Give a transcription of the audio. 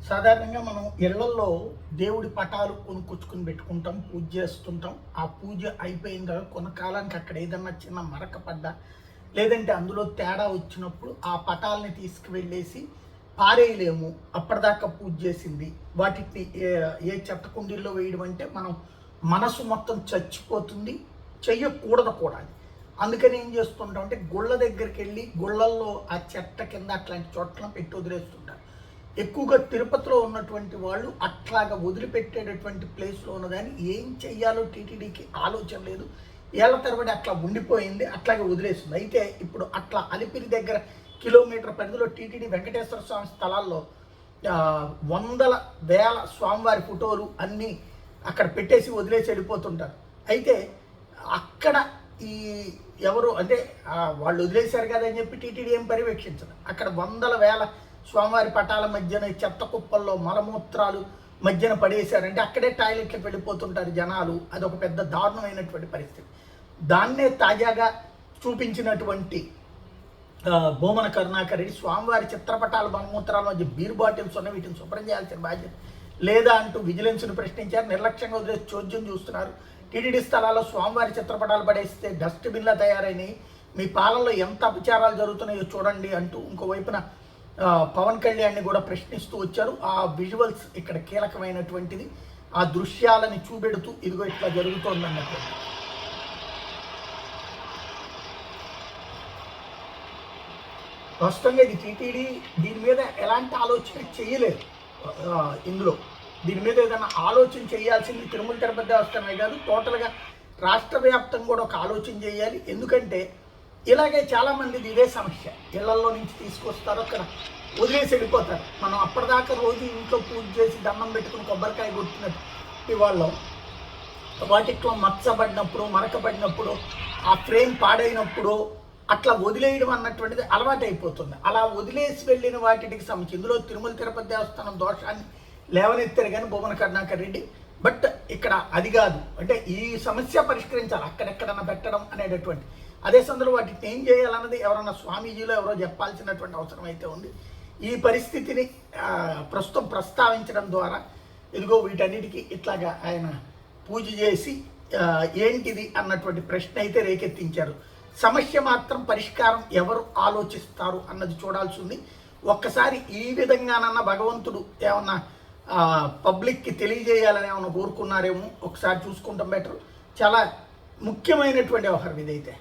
సాధారణంగా మనం ఇళ్లల్లో దేవుడి పటాలు కొనుక్కొచ్చుకొని పెట్టుకుంటాం, పూజ చేస్తుంటాం. ఆ పూజ అయిపోయిన తర్వాత కొంతకాలానికి అక్కడ ఏదన్నా చిన్న మరక పడ్డా, లేదంటే అందులో తేడా వచ్చినప్పుడు ఆ పటాలని తీసుకువెళ్ళేసి పారేయలేము. అప్పటిదాకా పూజ చేసింది వాటిని ఏ చెత్త కుండీల్లో వేయడం అంటే మనం మనసు మొత్తం చచ్చిపోతుంది, చెయ్యకూడదు కూడా. అందుకని ఏం చేస్తుంటాం అంటే గుళ్ళ దగ్గరికి వెళ్ళి గుళ్ళల్లో ఆ చెట్ట కింద అట్లాంటి చోట్ల పెట్టి వదిలేస్తుంటారు. ఎక్కువగా తిరుపతిలో ఉన్నటువంటి వాళ్ళు అట్లాగా వదిలిపెట్టేటటువంటి ప్లేస్లో ఉన్నదాన్ని ఏం చెయ్యాలో టీటీడీకి ఆలోచన లేదు. ఏళ్ల తరబడి అట్లా ఉండిపోయింది, అట్లాగే వదిలేస్తుంది. అయితే ఇప్పుడు అట్లా అలిపిరి దగ్గర కిలోమీటర్ పరిధిలో టీటీడీ వెంకటేశ్వర స్వామి స్థలాల్లో వందల వేల స్వామివారి ఫోటోలు అన్నీ అక్కడ పెట్టేసి వదిలేసి వెళ్ళిపోతుంటారు. అయితే అక్కడ ఈ ఎవరు అంటే వాళ్ళు వదిలేశారు కదా అని చెప్పి టీటీడీ ఏం పర్యవేక్షించదు. అక్కడ వందల వేల స్వామివారి పటాల మధ్యన చెత్త కుప్పల్లో మలమూత్రాలు మధ్యన పడేశారంటే అక్కడే టాయిలెట్లకు వెళ్ళిపోతుంటారు జనాలు. అదొక పెద్ద దారుణమైనటువంటి పరిస్థితి. దాన్నే తాజాగా చూపించినటువంటి భూమన కరుణాకర్ రెడ్డి స్వామివారి చిత్రపటాల మలమూత్రాల మధ్య బీర్ బాటిల్స్ ఉన్న వీటిని శుభ్రం చేయాల్సిన బాధ్యత లేదా అంటూ విజిలెన్స్ను ప్రశ్నించారు. నిర్లక్ష్యంగా వదిలేసి చోద్యం చూస్తున్నారు. టీటీడీ స్థలాల్లో స్వామివారి చిత్రపటాలు పడేస్తే డస్ట్బిన్లా తయారైనవి, మీ పాలనలో ఎంత అపచారాలు జరుగుతున్నాయో చూడండి అంటూ ఇంకోవైపున పవన్ కళ్యాణ్ని కూడా ప్రశ్నిస్తూ వచ్చారు. ఆ విజువల్స్ ఇక్కడ కీలకమైనటువంటిది. ఆ దృశ్యాలని చూపెడుతూ ఇదిగో ఇట్లా జరుగుతోందన్నట్టు. ప్రస్తుతంగా ఇది టీటీడీ దీని మీద ఎలాంటి ఆలోచన చేయలేదు. ఇందులో దీని మీద ఏదైనా ఆలోచన చేయాల్సింది తిరుమల తిరుపతి దేవస్థానమే కాదు, టోటల్గా రాష్ట్ర వ్యాప్తంగా కూడా ఒక ఆలోచన చేయాలి. ఎందుకంటే ఇలాగే చాలామందిది ఇదే సమస్య. ఇళ్లలో నుంచి తీసుకొస్తారు, అక్కడ వదిలేసి వెళ్ళిపోతారు. మనం అప్పటిదాకా రోజు ఇంట్లో పూజ చేసి దండం పెట్టుకుని కొబ్బరికాయ కొట్టినట్టు వాళ్ళు వాటిట్లో మచ్చబడినప్పుడు, మరకబడినప్పుడు, ఆ ఫ్రేమ్ పాడైనప్పుడు అట్లా వదిలేయడం అన్నటువంటిది అలవాటు అయిపోతుంది. అలా వదిలేసి వెళ్ళిన వాటికి సంబంధించి ఇందులో తిరుమల తిరుపతి దేవస్థానం దోషాన్ని లేవనెత్తారు కానీ భూమన కరుణాకర్ రెడ్డి. బట్ ఇక్కడ అది కాదు, అంటే ఈ సమస్య పరిష్కరించాలి అక్కడెక్కడన్నా పెట్టడం అనేటటువంటి. అదే సందర్భంలో వాటిని ఏం చేయాలన్నది ఎవరన్నా స్వామీజీలో ఎవరో చెప్పాల్సినటువంటి అవసరం అయితే ఉంది. ఈ పరిస్థితిని ప్రస్తుతం ప్రస్తావించడం ద్వారా ఇదిగో వీటన్నిటికీ ఇట్లాగా ఆయన పూజ చేసి ఏంటిది అన్నటువంటి ప్రశ్న అయితే రేకెత్తించారు. సమస్య మాత్రం పరిష్కారం ఎవరు ఆలోచిస్తారు అన్నది చూడాల్సి ఉంది. ఒక్కసారి ఈ విధంగానన్నా భగవంతుడు ఏమన్నా పబ్లిక్కి తెలియజేయాలని ఏమన్నా కోరుకున్నారేమో ఒకసారి చూసుకుంటాం బెటర్. చాలా ముఖ్యమైనటువంటి వ్యవహారం ఇదైతే.